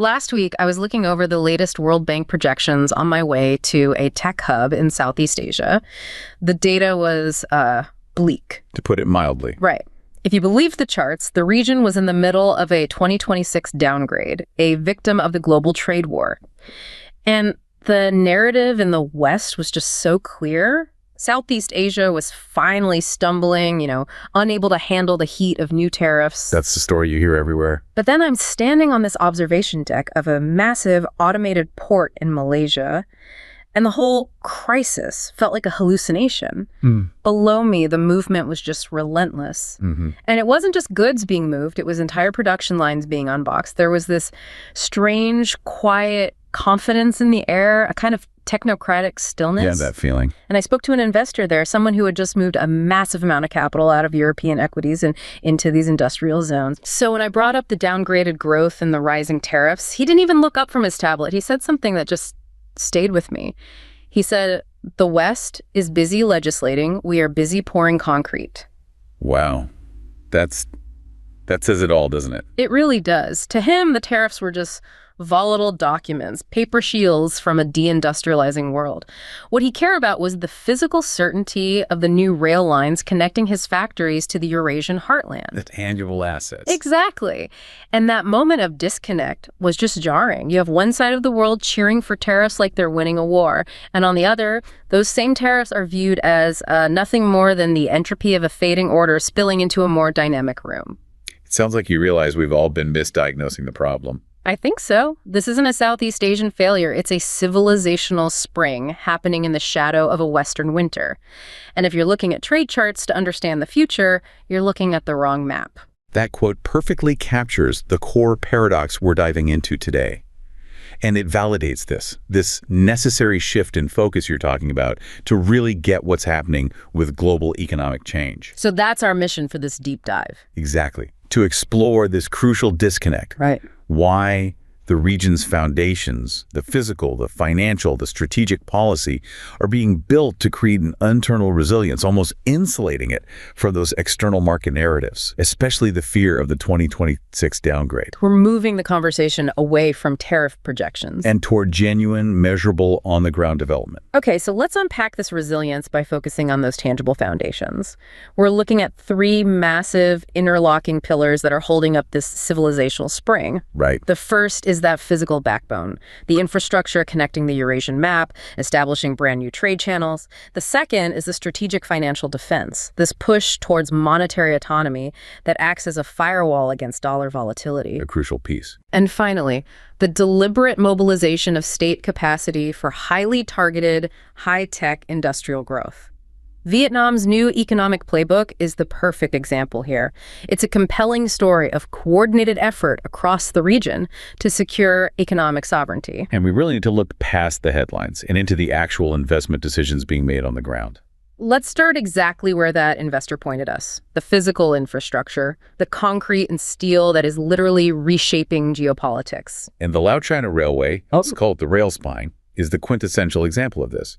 Last week, I was looking over the latest World Bank projections on my way to a tech hub in Southeast Asia. The data was bleak. To put it mildly. Right. If you believe the charts, the region was in the middle of a 2026 downgrade, a victim of the global trade war. And the narrative in the West was just so clear. Southeast Asia was finally stumbling, unable to handle the heat of new tariffs. That's the story you hear everywhere. But then I'm standing on this observation deck of a massive automated port in Malaysia, and the whole crisis felt like a hallucination. Below me, the movement was just relentless. And it wasn't just goods being moved, it was entire production lines being unboxed. There was this strange, quiet confidence in the air, a kind of technocratic stillness. Yeah, that feeling. And I spoke to an investor there, someone who had just moved a massive amount of capital out of European equities and into these industrial zones. So when I brought up the downgraded growth and the rising tariffs, he didn't even look up from his tablet. He said something that just stayed with me. He said, "The West is busy legislating. We are busy pouring concrete." Wow. That says it all, doesn't it? It really does. To him, the tariffs were just volatile documents, paper shields from a deindustrializing world. What he cared about was the physical certainty of the new rail lines connecting his factories to the Eurasian heartland. The tangible assets. Exactly. And that moment of disconnect was just jarring. You have one side of the world cheering for tariffs like they're winning a war, and on the other, those same tariffs are viewed as nothing more than the entropy of a fading order spilling into a more dynamic room. It sounds like you realize we've all been misdiagnosing the problem. I think so. This isn't a Southeast Asian failure. It's a civilizational spring happening in the shadow of a Western winter. And if you're looking at trade charts to understand the future, you're looking at the wrong map. That quote perfectly captures the core paradox we're diving into today. And it validates this necessary shift in focus you're talking about to really get what's happening with global economic change. So that's our mission for this deep dive. Exactly. To explore this crucial disconnect. Right. Why the region's foundations, the physical, the financial, the strategic policy, are being built to create an internal resilience, almost insulating it from those external market narratives, especially the fear of the 2026 downgrade. We're moving the conversation away from tariff projections. And toward genuine, measurable, on-the-ground development. Okay, so let's unpack this resilience by focusing on those tangible foundations. We're looking at three massive interlocking pillars that are holding up this civilizational spring. Right. The first is that physical backbone, the infrastructure connecting the Eurasian map, establishing brand new trade channels. The second is the strategic financial defense, this push towards monetary autonomy that acts as a firewall against dollar volatility. A crucial piece. And finally, the deliberate mobilization of state capacity for highly targeted, high-tech industrial growth. Vietnam's new economic playbook is the perfect example here. It's a compelling story of coordinated effort across the region to secure economic sovereignty. And we really need to look past the headlines and into the actual investment decisions being made on the ground. Let's start exactly where that investor pointed us. The physical infrastructure, the concrete and steel that is literally reshaping geopolitics. And the Lao China Railway, let's call it the rail spine, is the quintessential example of this.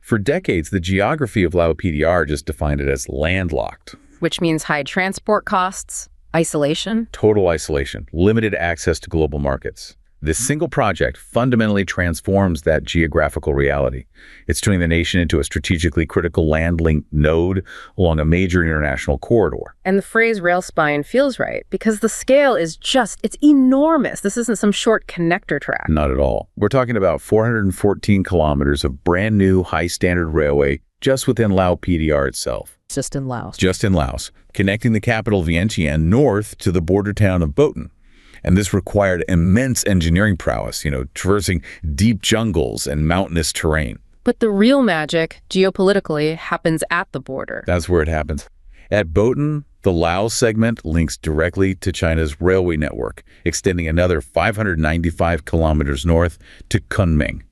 For decades, the geography of Lao PDR just defined it as landlocked. Which means high transport costs, isolation. Total isolation, limited access to global markets. This single project fundamentally transforms that geographical reality. It's turning the nation into a strategically critical land-linked node along a major international corridor. And the phrase rail spine feels right because the scale is it's enormous. This isn't some short connector track. Not at all. We're talking about 414 kilometers of brand new high-standard railway just within Lao PDR itself. Just in Laos. Just in Laos, connecting the capital Vientiane north to the border town of Bottleneck. And this required immense engineering prowess, traversing deep jungles and mountainous terrain. But the real magic, geopolitically, happens at the border. That's where it happens. At Bottleneck, the Laos segment links directly to China's railway network, extending another 595 kilometers north to Kunming.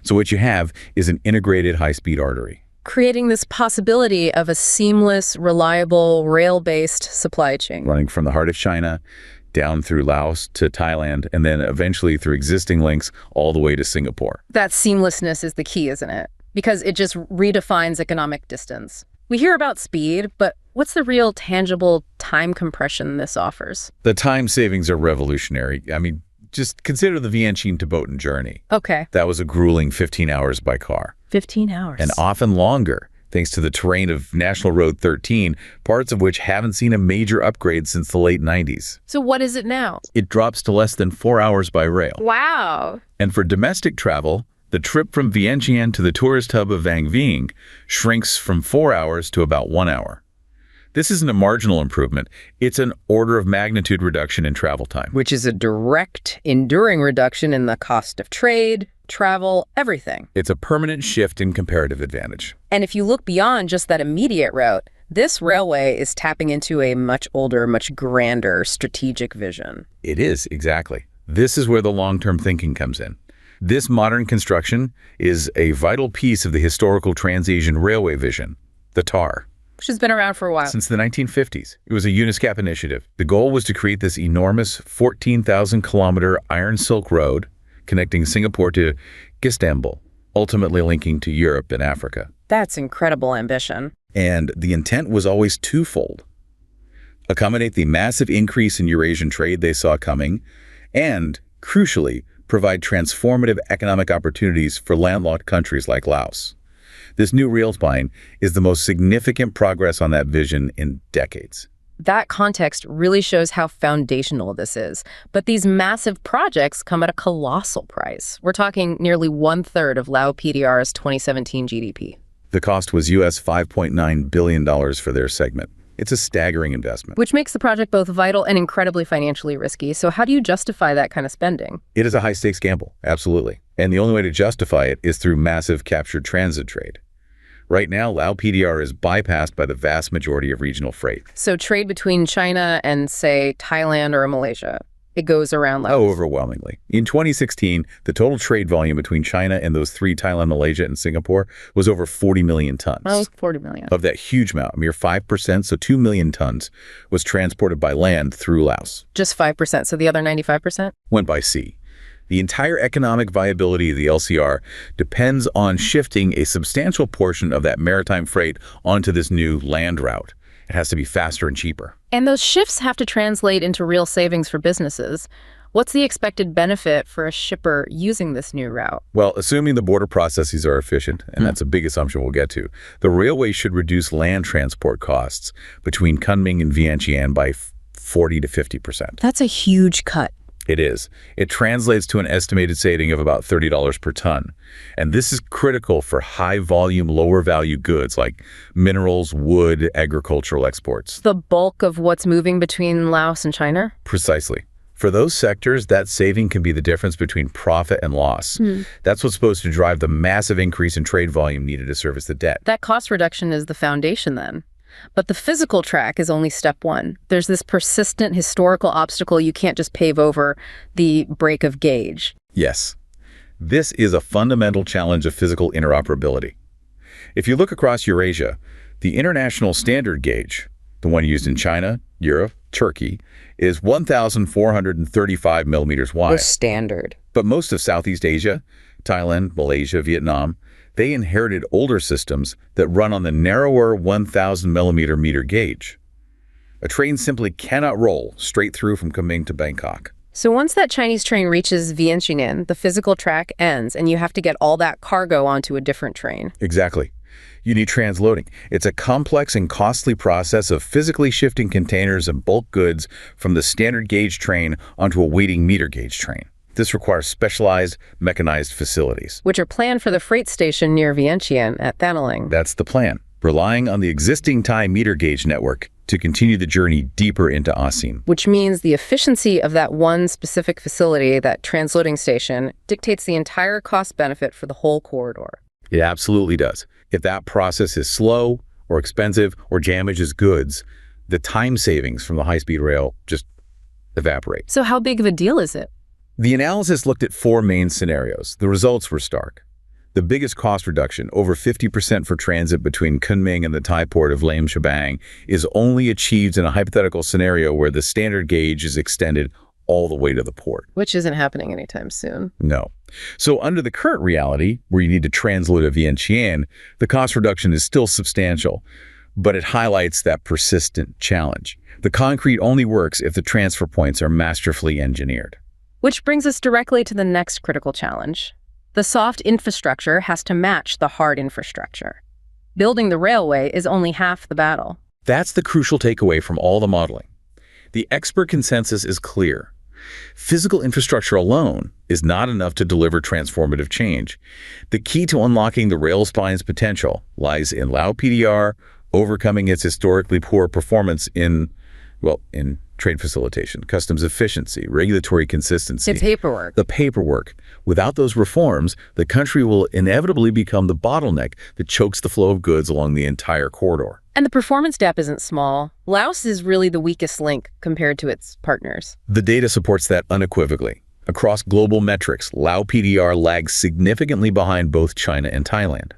So what you have is an integrated high-speed artery, creating this possibility of a seamless, reliable, rail-based supply chain. Running from the heart of China down through Laos to Thailand, and then eventually through existing links all the way to Singapore. That seamlessness is the key, isn't it? Because it just redefines economic distance. We hear about speed, but what's the real tangible time compression this offers? The time savings are revolutionary. Just consider the Vientiane-Tibetan journey. Okay. That was a grueling 15 hours by car. 15 hours. And often longer, thanks to the terrain of National Road 13, parts of which haven't seen a major upgrade since the late 90s. So what is it now? It drops to less than 4 hours by rail. Wow. And for domestic travel, the trip from Vientiane to the tourist hub of Vang Vieng shrinks from 4 hours to about 1 hour. This isn't a marginal improvement. It's an order of magnitude reduction in travel time. Which is a direct, enduring reduction in the cost of trade, travel, everything. It's a permanent shift in comparative advantage. And if you look beyond just that immediate route, this railway is tapping into a much older, much grander strategic vision. It is, exactly. This is where the long-term thinking comes in. This modern construction is a vital piece of the historical Trans-Asian Railway vision, the TAR. Which has been around for a while. Since the 1950s. It was a UNISCAP initiative. The goal was to create this enormous 14,000-kilometer Iron Silk Road connecting Singapore to Istanbul, ultimately linking to Europe and Africa. That's incredible ambition. And the intent was always twofold. Accommodate the massive increase in Eurasian trade they saw coming, and, crucially, provide transformative economic opportunities for landlocked countries like Laos. This new rail spine is the most significant progress on that vision in decades. That context really shows how foundational this is. But these massive projects come at a colossal price. We're talking nearly 1/3 of Lao PDR's 2017 GDP. The cost was US $5.9 billion for their segment. It's a staggering investment. Which makes the project both vital and incredibly financially risky. So how do you justify that kind of spending? It is a high-stakes gamble, absolutely. And the only way to justify it is through massive captured transit trade. Right now, Lao PDR is bypassed by the vast majority of regional freight. So trade between China and, say, Thailand or Malaysia, it goes around Laos? Oh, overwhelmingly. In 2016, the total trade volume between China and those three, Thailand, Malaysia, and Singapore, was over 40 million tons. Oh, 40 million. Of that huge amount, a mere 5%, so 2 million tons, was transported by land through Laos. Just 5%, so the other 95%? Went by sea. The entire economic viability of the LCR depends on shifting a substantial portion of that maritime freight onto this new land route. It has to be faster and cheaper. And those shifts have to translate into real savings for businesses. What's the expected benefit for a shipper using this new route? Well, assuming the border processes are efficient, and that's a big assumption we'll get to, the railway should reduce land transport costs between Kunming and Vientiane by 40 to 50%. That's a huge cut. It is. It translates to an estimated saving of about $30 per ton. And this is critical for high-volume, lower-value goods like minerals, wood, agricultural exports. The bulk of what's moving between Laos and China? Precisely. For those sectors, that saving can be the difference between profit and loss. That's what's supposed to drive the massive increase in trade volume needed to service the debt. That cost reduction is the foundation then. But the physical track is only step one. There's this persistent historical obstacle you can't just pave over, the break of gauge. Yes. This is a fundamental challenge of physical interoperability. If you look across Eurasia, the international standard gauge, the one used in China, Europe, Turkey, is 1,435 millimeters wide. The standard. But most of Southeast Asia, Thailand, Malaysia, Vietnam, they inherited older systems that run on the narrower 1,000 meter gauge. A train simply cannot roll straight through from Kunming to Bangkok. So once that Chinese train reaches Vientiane, the physical track ends, and you have to get all that cargo onto a different train. Exactly. You need transloading. It's a complex and costly process of physically shifting containers and bulk goods from the standard gauge train onto a waiting meter gauge train. This requires specialized, mechanized facilities. Which are planned for the freight station near Vientiane at Thanling. That's the plan, relying on the existing Thai meter gauge network to continue the journey deeper into ASEAN. Which means the efficiency of that one specific facility, that transloading station, dictates the entire cost benefit for the whole corridor. It absolutely does. If that process is slow or expensive or damages goods, the time savings from the high-speed rail just evaporate. So how big of a deal is it? The analysis looked at 4 main scenarios. The results were stark. The biggest cost reduction, over 50% for transit between Kunming and the Thai port of Laem Chabang, is only achieved in a hypothetical scenario where the standard gauge is extended all the way to the port. Which isn't happening anytime soon. No. So under the current reality, where you need to transload a Vientiane, the cost reduction is still substantial, but it highlights that persistent challenge. The concrete only works if the transfer points are masterfully engineered. Which brings us directly to the next critical challenge. The soft infrastructure has to match the hard infrastructure. Building the railway is only half the battle. That's the crucial takeaway from all the modeling. The expert consensus is clear. Physical infrastructure alone is not enough to deliver transformative change. The key to unlocking the rail spine's potential lies in Lao PDR overcoming its historically poor performance in trade facilitation, customs efficiency, regulatory consistency. The paperwork. Without those reforms, the country will inevitably become the bottleneck that chokes the flow of goods along the entire corridor. And the performance gap isn't small. Laos is really the weakest link compared to its partners. The data supports that unequivocally. Across global metrics, Lao PDR lags significantly behind both China and Thailand.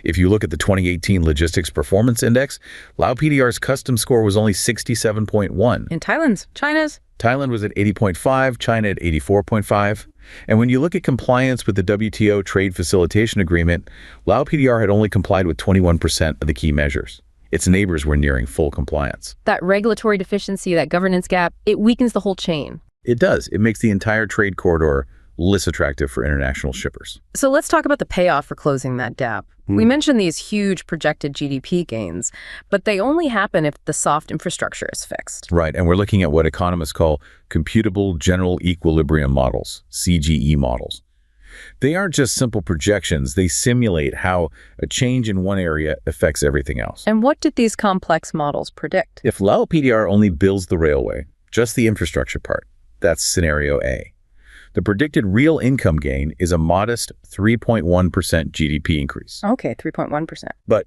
If you look at the 2018 Logistics Performance Index, Lao PDR's customs score was only 67.1. And China's? Thailand was at 80.5, China at 84.5. And when you look at compliance with the WTO Trade Facilitation Agreement, Lao PDR had only complied with 21% of the key measures. Its neighbors were nearing full compliance. That regulatory deficiency, that governance gap, it weakens the whole chain. It does. It makes the entire trade corridor less attractive for international shippers. So let's talk about the payoff for closing that gap. We mentioned these huge projected GDP gains, but they only happen if the soft infrastructure is fixed. Right, and we're looking at what economists call Computable General Equilibrium Models, CGE models. They aren't just simple projections, they simulate how a change in one area affects everything else. And what did these complex models predict? If Lao PDR only builds the railway, just the infrastructure part, that's scenario A. The predicted real income gain is a modest 3.1% GDP increase. Okay, 3.1%. But,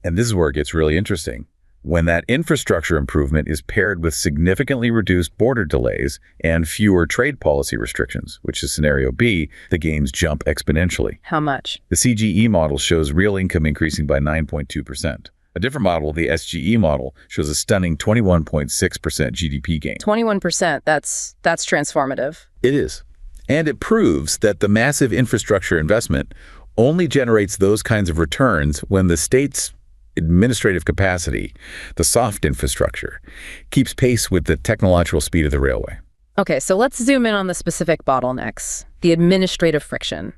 and this is where it gets really interesting, when that infrastructure improvement is paired with significantly reduced border delays and fewer trade policy restrictions, which is scenario B, the gains jump exponentially. How much? The CGE model shows real income increasing by 9.2%. A different model, the SGE model, shows a stunning 21.6% GDP gain. 21%, that's transformative. It is. And it proves that the massive infrastructure investment only generates those kinds of returns when the state's administrative capacity, the soft infrastructure, keeps pace with the technological speed of the railway. Okay, so let's zoom in on the specific bottlenecks, the administrative friction.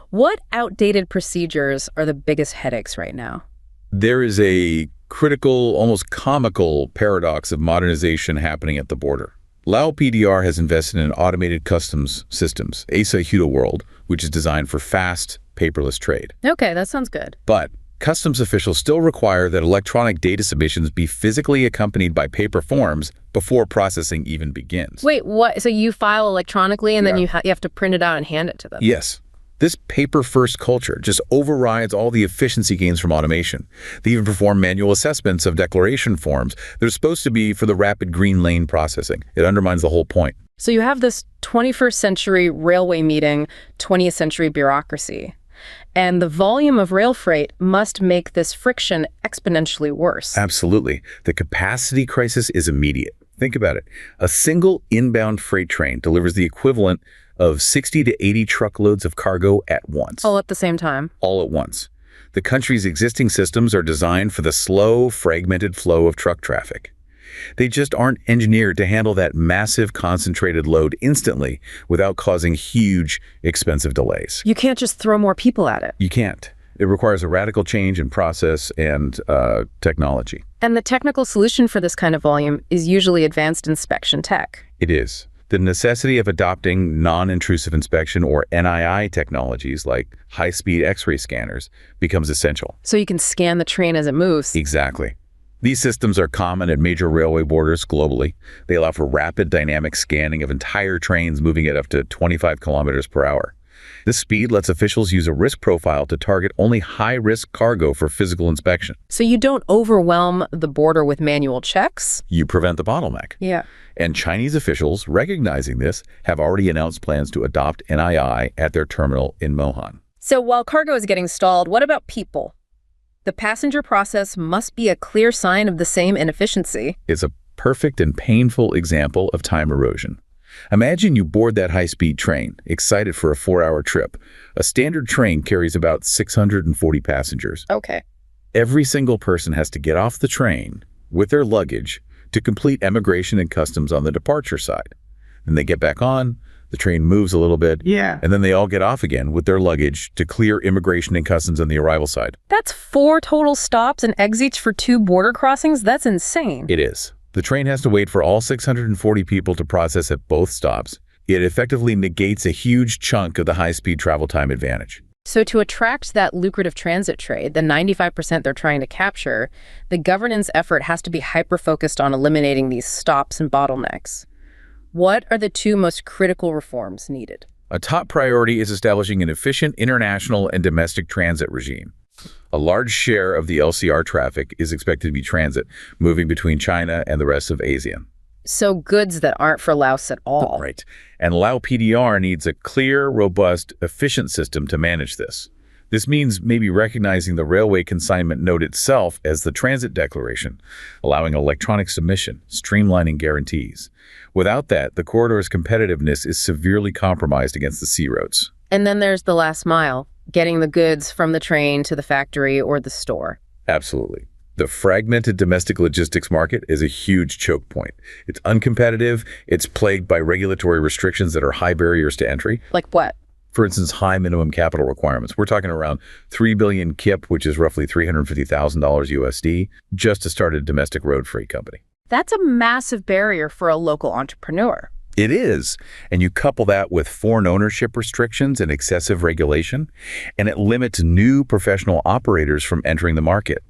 What outdated procedures are the biggest headaches right now? There is a critical, almost comical paradox of modernization happening at the border. Lao PDR has invested in automated customs systems, ASA Huda World, which is designed for fast, paperless trade. Okay, that sounds good. But customs officials still require that electronic data submissions be physically accompanied by paper forms before processing even begins. Wait, what? So you file electronically and then you have to print it out and hand it to them? Yes. This paper-first culture just overrides all the efficiency gains from automation. They even perform manual assessments of declaration forms that are supposed to be for the rapid green lane processing. It undermines the whole point. So you have this 21st century railway meeting 20th century bureaucracy. And the volume of rail freight must make this friction exponentially worse. Absolutely. The capacity crisis is immediate. Think about it. A single inbound freight train delivers the equivalent of 60 to 80 truckloads of cargo at once. All at the same time. All at once. The country's existing systems are designed for the slow, fragmented flow of truck traffic. They just aren't engineered to handle that massive, concentrated load instantly without causing huge, expensive delays. You can't just throw more people at it. You can't. It requires a radical change in process and technology. And the technical solution for this kind of volume is usually advanced inspection tech. It is. The necessity of adopting non-intrusive inspection, or NII technologies like high-speed X-ray scanners, becomes essential. So you can scan the train as it moves. Exactly. These systems are common at major railway borders globally. They allow for rapid dynamic scanning of entire trains moving at up to 25 kilometers per hour. This speed lets officials use a risk profile to target only high-risk cargo for physical inspection. So you don't overwhelm the border with manual checks? You prevent the bottleneck. Yeah. And Chinese officials, recognizing this, have already announced plans to adopt NII at their terminal in Mohan. So while cargo is getting stalled, what about people? The passenger process must be a clear sign of the same inefficiency. It's a perfect and painful example of time erosion. Imagine you board that high-speed train, excited for a 4-hour trip. A standard train carries about 640 passengers. Okay. Every single person has to get off the train with their luggage to complete immigration and customs on the departure side. Then they get back on, The train moves a little bit. Yeah. And then they all get off again with their luggage to clear immigration and customs on the arrival side. That's 4 total stops and exits for 2 border crossings? That's insane. It is. The train has to wait for all 640 people to process at both stops. It effectively negates a huge chunk of the high-speed travel time advantage. So to attract that lucrative transit trade, the 95% they're trying to capture, the governance effort has to be hyper-focused on eliminating these stops and bottlenecks. What are the 2 most critical reforms needed? A top priority is establishing an efficient international and domestic transit regime. A large share of the LCR traffic is expected to be transit, moving between China and the rest of ASEAN. So goods that aren't for Laos at all. Right. And Lao PDR needs a clear, robust, efficient system to manage this. This means maybe recognizing the railway consignment note itself as the transit declaration, allowing electronic submission, streamlining guarantees. Without that, the corridor's competitiveness is severely compromised against the sea roads. And then there's the last mile, getting the goods from the train to the factory or the store. Absolutely. The fragmented domestic logistics market is a huge choke point. It's uncompetitive, it's plagued by regulatory restrictions that are high barriers to entry. Like what? For instance, high minimum capital requirements. We're talking around 3 billion KIP, which is roughly $350,000 USD, just to start a domestic road freight company. That's a massive barrier for a local entrepreneur. It is. And you couple that with foreign ownership restrictions and excessive regulation, and it limits new professional operators from entering the market.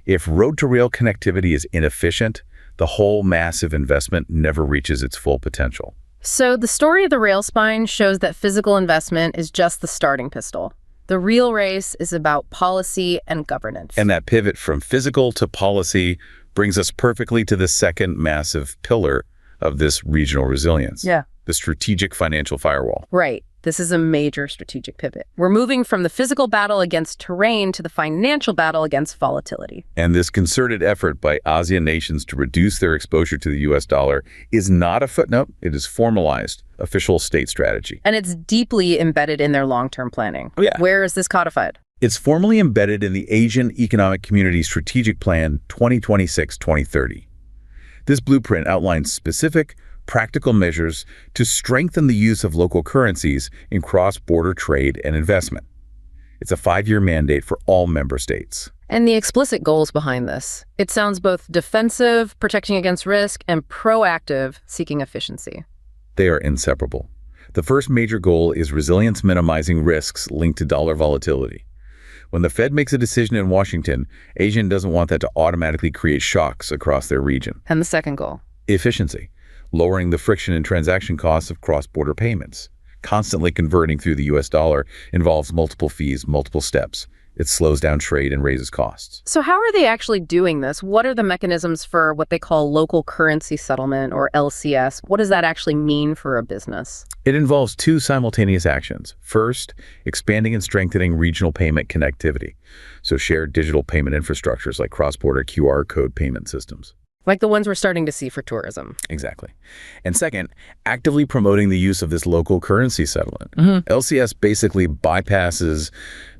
If road-to-rail connectivity is inefficient, the whole massive investment never reaches its full potential. So the story of the rail spine shows that physical investment is just the starting pistol. The real race is about policy and governance. And that pivot from physical to policy brings us perfectly to the second massive pillar of this regional resilience. Yeah. The strategic financial firewall. Right. This is a major strategic pivot. We're moving from the physical battle against terrain to the financial battle against volatility. And this concerted effort by ASEAN nations to reduce their exposure to the US dollar is not a footnote. It is formalized, official state strategy. And it's deeply embedded in their long-term planning. Oh, yeah. Where is this codified? It's formally embedded in the Asian Economic Community Strategic Plan 2026-2030. This blueprint outlines specific, practical measures to strengthen the use of local currencies in cross-border trade and investment. It's a 5-year mandate for all member states. And the explicit goals behind this. It sounds both defensive, protecting against risk, and proactive, seeking efficiency. They are inseparable. The first major goal is resilience minimizing risks linked to dollar volatility. When the Fed makes a decision in Washington, ASEAN doesn't want that to automatically create shocks across their region. And the second goal? Efficiency. Lowering the friction and transaction costs of cross-border payments. Constantly converting through the US dollar involves multiple fees, multiple steps. It slows down trade and raises costs. So how are they actually doing this? What are the mechanisms for what they call local currency settlement, or LCS? What does that actually mean for a business? It involves 2 simultaneous actions. First, expanding and strengthening regional payment connectivity. So shared digital payment infrastructures like cross-border QR code payment systems. Like the ones we're starting to see for tourism. Exactly. And second, actively promoting the use of this local currency settlement. LCS basically bypasses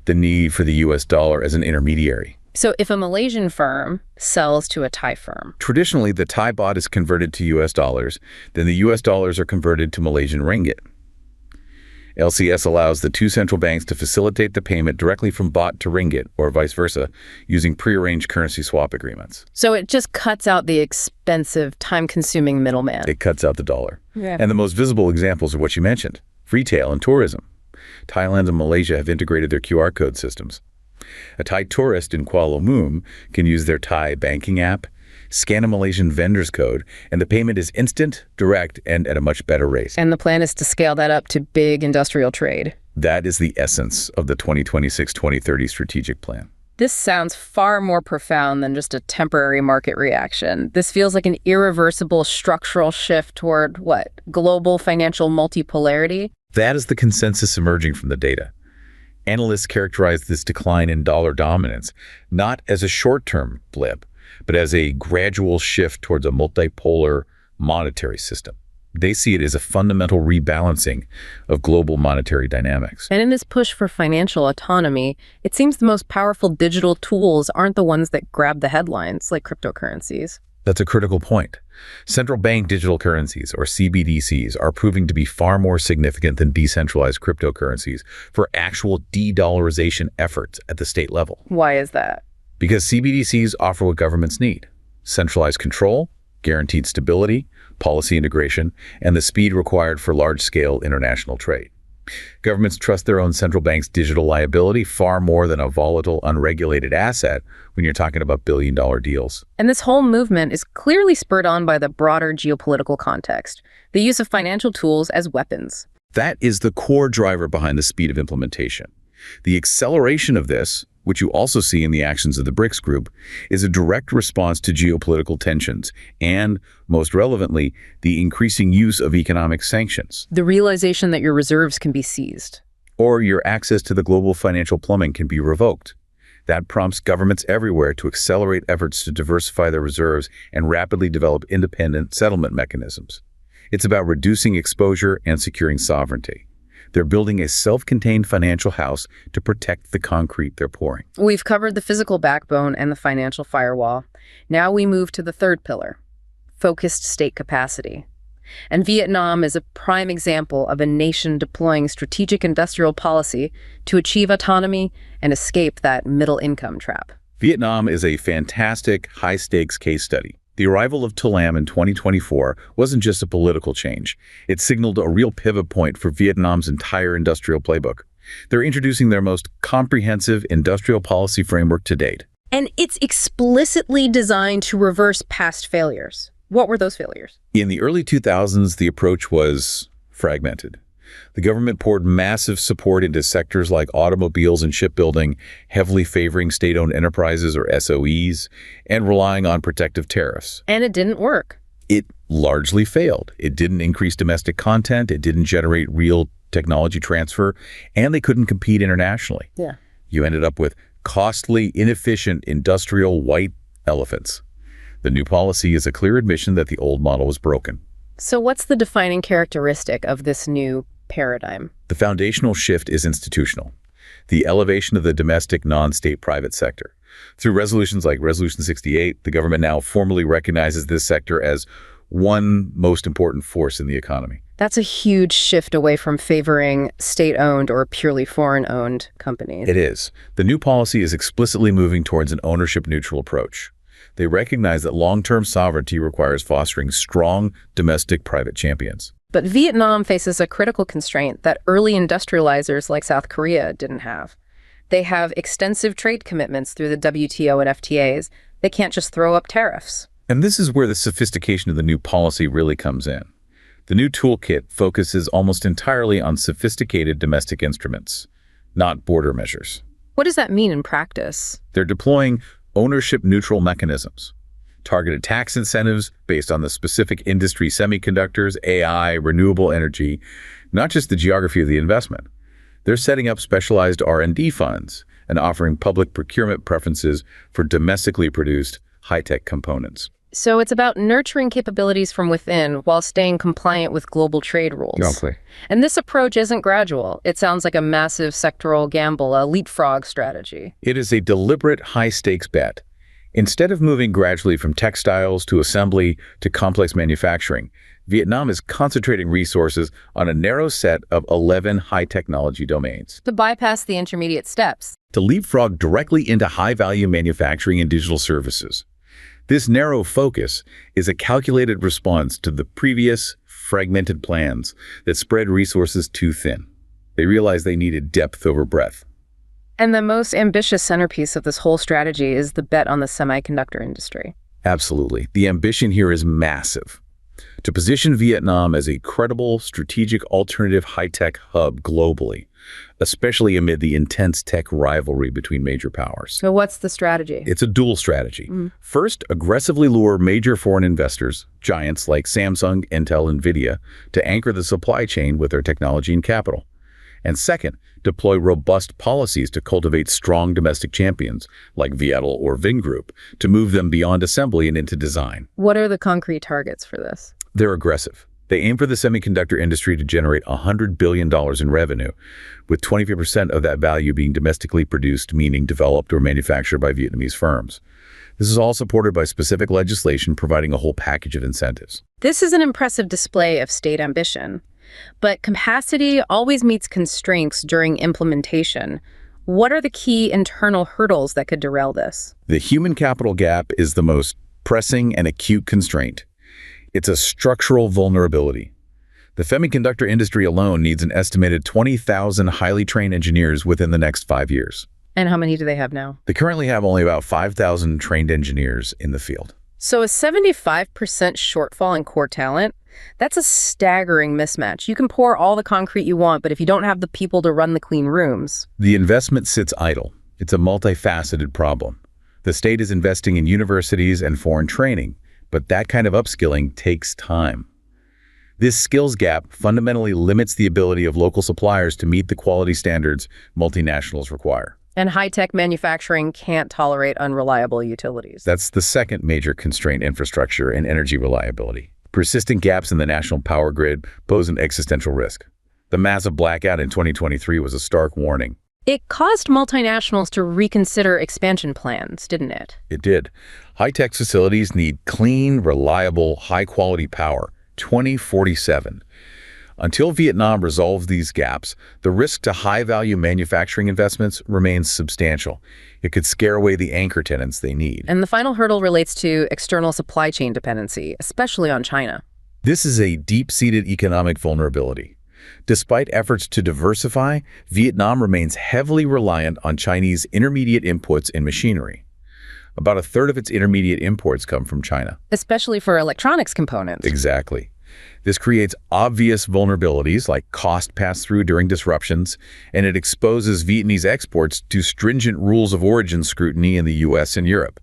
the need for the US dollar as an intermediary. So if a Malaysian firm sells to a Thai firm, Traditionally, the Thai baht is converted to US dollars, then the US dollars are converted to Malaysian ringgit. LCS allows the 2 central banks to facilitate the payment directly from baht to ringgit, or vice versa, using prearranged currency swap agreements. so it just cuts out the expensive, time-consuming middleman. It cuts out the dollar. Yeah. And the most visible examples are what you mentioned: retail and tourism. Thailand and Malaysia have integrated their QR code systems. A Thai tourist in Kuala Lumpur can use their Thai banking app, scan a Malaysian vendor's code, and the payment is instant, direct, and at a much better rate. And the plan is to scale that up to big industrial trade. That is the essence of the 2026-2030 strategic plan. This sounds far more profound than just a temporary market reaction. This feels like an irreversible structural shift toward, what, global financial multipolarity? That is the consensus emerging from the data. Analysts characterize this decline in dollar dominance not as a short-term blip, but as a gradual shift towards a multipolar monetary system. They see it as a fundamental rebalancing of global monetary dynamics. And in this push for financial autonomy, it seems the most powerful digital tools aren't the ones that grab the headlines, like cryptocurrencies. That's a critical point. Central bank digital currencies, or CBDCs, are proving to be far more significant than decentralized cryptocurrencies for actual de-dollarization efforts at the state level. Why is that? Because CBDCs offer what governments need: centralized control, guaranteed stability, policy integration, and the speed required for large-scale international trade. Governments trust their own central bank's digital liability far more than a volatile, unregulated asset when you're talking about billion-dollar deals. And this whole movement is clearly spurred on by the broader geopolitical context, the use of financial tools as weapons. That is the core driver behind the speed of implementation. The acceleration of this, which you also see in the actions of the BRICS group, is a direct response to geopolitical tensions and, most relevantly, the increasing use of economic sanctions. The realization that your reserves can be seized. Or your access to the global financial plumbing can be revoked. That prompts governments everywhere to accelerate efforts to diversify their reserves and rapidly develop independent settlement mechanisms. It's about reducing exposure and securing sovereignty. They're building a self-contained financial house to protect the concrete they're pouring. We've covered the physical backbone and the financial firewall. Now we move to the third pillar, focused state capacity. And Vietnam is a prime example of a nation deploying strategic industrial policy to achieve autonomy and escape that middle-income trap. Vietnam is a fantastic, high-stakes case study. The arrival of TLAM in 2024 wasn't just a political change. It signaled a real pivot point for Vietnam's entire industrial playbook. They're introducing their most comprehensive industrial policy framework to date. And it's explicitly designed to reverse past failures. What were those failures? In the early 2000s, the approach was fragmented. The government poured massive support into sectors like automobiles and shipbuilding, heavily favoring state-owned enterprises, or SOEs, and relying on protective tariffs. And it didn't work. It largely failed. It didn't increase domestic content, it didn't generate real technology transfer, and they couldn't compete internationally. Yeah. You ended up with costly, inefficient, industrial white elephants. The new policy is a clear admission that the old model was broken. So what's the defining characteristic of this new paradigm? The foundational shift is institutional. The elevation of the domestic non-state private sector. Through resolutions like Resolution 68, the government now formally recognizes this sector as one most important force in the economy. That's a huge shift away from favoring state-owned or purely foreign-owned companies. It is. The new policy is explicitly moving towards an ownership-neutral approach. They recognize that long-term sovereignty requires fostering strong domestic private champions. But Vietnam faces a critical constraint that early industrializers like South Korea didn't have. They have extensive trade commitments through the WTO and FTAs. They can't just throw up tariffs. And this is where the sophistication of the new policy really comes in. The new toolkit focuses almost entirely on sophisticated domestic instruments, not border measures. What does that mean in practice? They're deploying ownership-neutral mechanisms, targeted tax incentives based on the specific industry, semiconductors, AI, renewable energy, not just the geography of the investment. They're setting up specialized R&D funds and offering public procurement preferences for domestically produced high-tech components. So it's about nurturing capabilities from within while staying compliant with global trade rules. Exactly. And this approach isn't gradual. It sounds like a massive sectoral gamble, a leapfrog strategy. It is a deliberate high-stakes bet. Instead of moving gradually from textiles to assembly to complex manufacturing, Vietnam is concentrating resources on a narrow set of 11 high-technology domains. To bypass the intermediate steps. To leapfrog directly into high-value manufacturing and digital services. This narrow focus is a calculated response to the previous fragmented plans that spread resources too thin. They realized they needed depth over breadth. And the most ambitious centerpiece of this whole strategy is the bet on the semiconductor industry. Absolutely. The ambition here is massive. To position Vietnam as a credible, strategic alternative high-tech hub globally, especially amid the intense tech rivalry between major powers. So what's the strategy? It's a dual strategy. First, aggressively lure major foreign investors, giants like Samsung, Intel, NVIDIA, to anchor the supply chain with their technology and capital. And second, deploy robust policies to cultivate strong domestic champions, like Viettel or Vingroup, to move them beyond assembly and into design. What are the concrete targets for this? They're aggressive. They aim for the semiconductor industry to generate $100 billion in revenue, with 25% of that value being domestically produced, meaning developed or manufactured by Vietnamese firms. This is all supported by specific legislation providing a whole package of incentives. This is an impressive display of state ambition. But capacity always meets constraints during implementation. What are the key internal hurdles that could derail this? The human capital gap is the most pressing and acute constraint. It's a structural vulnerability. The semiconductor industry alone needs an estimated 20,000 highly trained engineers within the next 5 years. And how many do they have now? They currently have only about 5,000 trained engineers in the field. So a 75% shortfall in core talent, that's a staggering mismatch. You can pour all the concrete you want, but if you don't have the people to run the clean rooms... The investment sits idle. It's a multifaceted problem. The state is investing in universities and foreign training, but that kind of upskilling takes time. This skills gap fundamentally limits the ability of local suppliers to meet the quality standards multinationals require. And high-tech manufacturing can't tolerate unreliable utilities. That's the second major constraint: infrastructure and energy reliability. Persistent gaps in the national power grid pose an existential risk. The massive blackout in 2023 was a stark warning. It caused multinationals to reconsider expansion plans, didn't it? It did. High-tech facilities need clean, reliable, high-quality power, 2047. Until Vietnam resolves these gaps, the risk to high-value manufacturing investments remains substantial. It could scare away the anchor tenants they need. And the final hurdle relates to external supply chain dependency, especially on China. This is a deep-seated economic vulnerability. Despite efforts to diversify, Vietnam remains heavily reliant on Chinese intermediate inputs and machinery. About a third of its intermediate imports come from China. Especially for electronics components. Exactly. This creates obvious vulnerabilities like cost pass-through during disruptions, and it exposes Vietnamese exports to stringent rules of origin scrutiny in the US and Europe.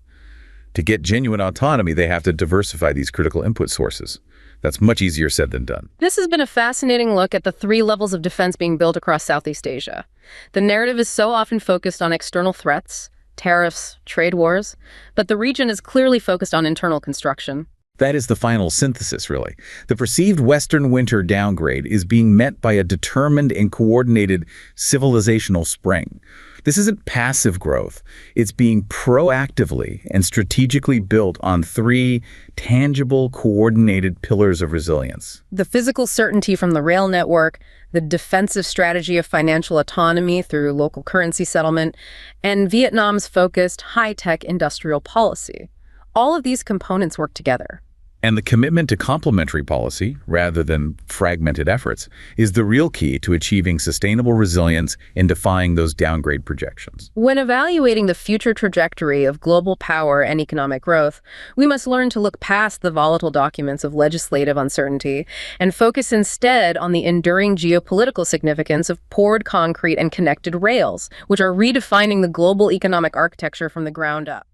To get genuine autonomy, they have to diversify these critical input sources. That's much easier said than done. This has been a fascinating look at the 3 levels of defense being built across Southeast Asia. The narrative is so often focused on external threats, tariffs, trade wars, but the region is clearly focused on internal construction. That is the final synthesis, really. The perceived Western winter downgrade is being met by a determined and coordinated civilizational spring. This isn't passive growth. It's being proactively and strategically built on 3 tangible, coordinated pillars of resilience. The physical certainty from the rail network, the defensive strategy of financial autonomy through local currency settlement, and Vietnam's focused high-tech industrial policy. All of these components work together. And the commitment to complementary policy, rather than fragmented efforts, is the real key to achieving sustainable resilience and defying those downgrade projections. When evaluating the future trajectory of global power and economic growth, we must learn to look past the volatile documents of legislative uncertainty and focus instead on the enduring geopolitical significance of poured concrete and connected rails, which are redefining the global economic architecture from the ground up.